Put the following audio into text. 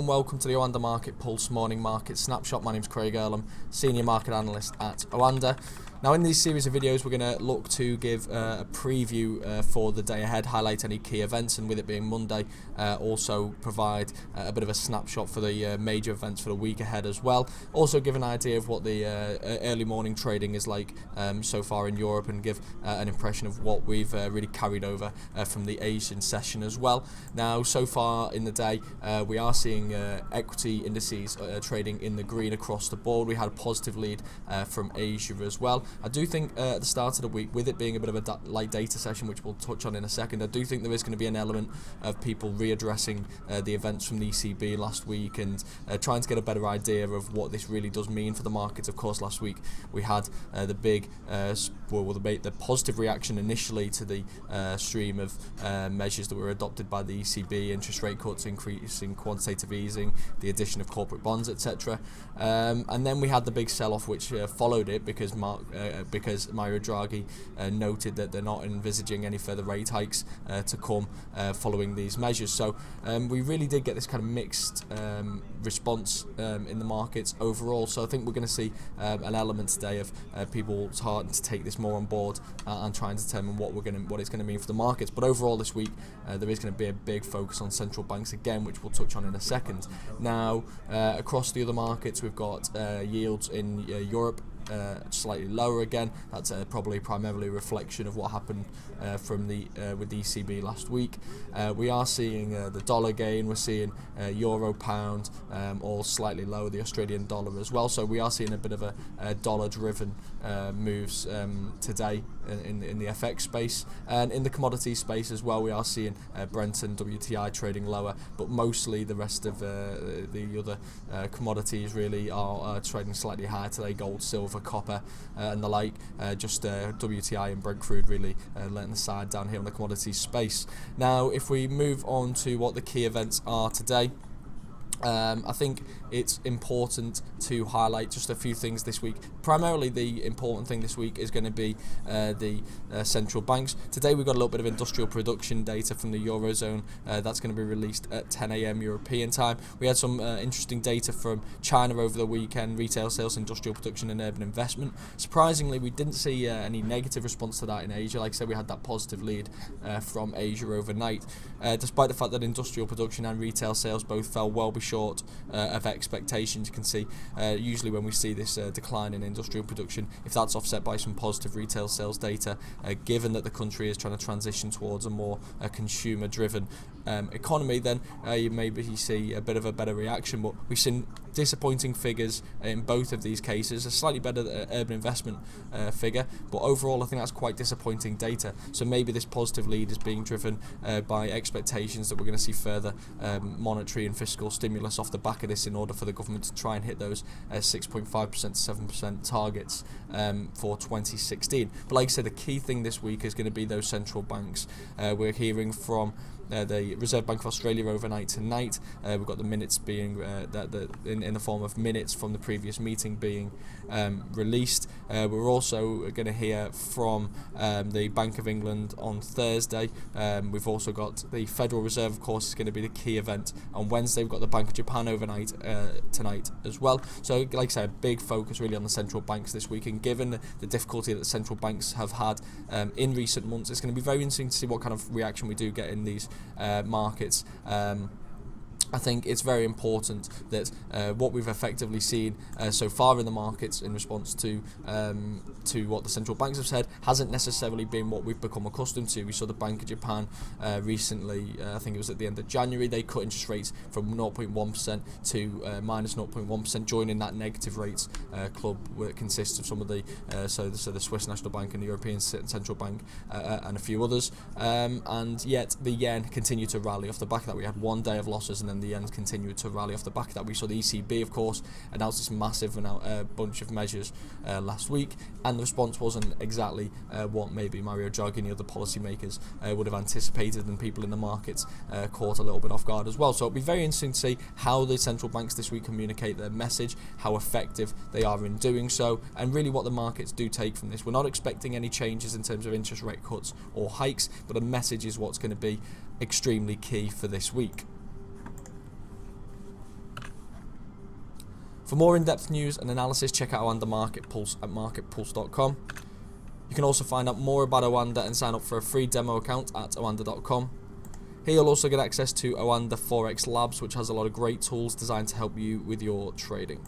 and welcome to the OANDA Market Pulse Morning Market Snapshot. My name's Craig Erlam, Senior Market Analyst at OANDA. Now in these series of videos we're going to look to give a preview for the day ahead, highlight any key events, and with it being Monday, also provide a bit of a snapshot for the major events for the week ahead as well. Also give an idea of what the early morning trading is like so far in Europe, and give an impression of what we've really carried over from the Asian session as well. Now so far in the day we are seeing equity indices trading in the green across the board. We had a positive lead from Asia as well. I do think at the start of the week, with it being a bit of a light data session, which we'll touch on in a second, I do think there is going to be an element of people readdressing the events from the ECB last week and trying to get a better idea of what this really does mean for the markets. Of course, last week we had the big, the positive reaction initially to the stream of measures that were adopted by the ECB, interest rate cuts, increasing quantitative easing, the addition of corporate bonds, etc. And then we had the big sell-off which followed it because Mario Draghi noted that they're not envisaging any further rate hikes to come following these measures. So we really did get this kind of mixed response in the markets overall. So I think we're going to see an element today of people starting to take this more on board and try and determine what it's going to mean for the markets. But overall this week there is going to be a big focus on central banks again, which we'll touch on in a second. Now across the other markets we've got yields in Europe slightly lower again. That's probably primarily a reflection of what happened from with the ECB last week. We are seeing the dollar gain. We're seeing euro, pound, all slightly lower. The Australian dollar as well. So we are seeing a bit of a dollar-driven moves today in the FX space, and in the commodity space as well. We are seeing Brent and WTI trading lower, but mostly the rest of the other commodities really are trading slightly higher today. Gold, silver, copper and the like. Just WTI and Brent crude really letting the side down here on the commodity space. Now if we move on to what the key events are today, I think it's important to highlight just a few things this week. Primarily the important thing this week is going to be the central banks. Today we've got a little bit of industrial production data from the Eurozone. That's going to be released at 10 a.m. European time. We had some interesting data from China over the weekend, retail sales, industrial production and urban investment. Surprisingly, we didn't see any negative response to that in Asia. Like I said, we had that positive lead from Asia overnight, despite the fact that industrial production and retail sales both fell well short of expectations. You can see usually when we see this decline in industrial production, if that's offset by some positive retail sales data, given that the country is trying to transition towards a more consumer-driven economy, then you maybe see a bit of a better reaction. But we've seen disappointing figures in both of these cases. A slightly better urban investment figure, but overall I think that's quite disappointing data. So maybe this positive lead is being driven by expectations that we're going to see further monetary and fiscal stimulus off the back of this in order for the government to try and hit those 6.5% to 7% targets for 2016. But like I said, the key thing this week is going to be those central banks. We're hearing from the Reserve Bank of Australia overnight tonight. We've got the minutes being in the form of minutes from the previous meeting being released. We're also going to hear from the Bank of England on Thursday. We've also got the Federal Reserve, of course, is going to be the key event on Wednesday. We've got the Bank of Japan overnight tonight as well. So like I say, a big focus really on the central banks this week, and given the difficulty that central banks have had in recent months, it's going to be very interesting to see what kind of reaction we do get in these markets. I think it's very important that what we've effectively seen so far in the markets in response to what the central banks have said hasn't necessarily been what we've become accustomed to. We saw the Bank of Japan recently, I think it was at the end of January, they cut interest rates from 0.1% to minus 0.1%, joining that negative rates club, where it consists of some of the so the Swiss National Bank and the European Central Bank and a few others, and yet the yen continued to rally off the back of that. We had one day of losses and then the yen continued to rally off the back of that. We saw the ECB, of course, announce this massive bunch of measures last week, and the response wasn't exactly what maybe Mario Draghi and the other policymakers would have anticipated, and people in the markets caught a little bit off guard as well. So it'll be very interesting to see how the central banks this week communicate their message, how effective they are in doing so, and really what the markets do take from this. We're not expecting any changes in terms of interest rate cuts or hikes, but a message is what's going to be extremely key for this week. For more in-depth news and analysis, check out OANDA Market Pulse at marketpulse.com. You can also find out more about OANDA and sign up for a free demo account at oanda.com. Here you'll also get access to OANDA Forex Labs, which has a lot of great tools designed to help you with your trading.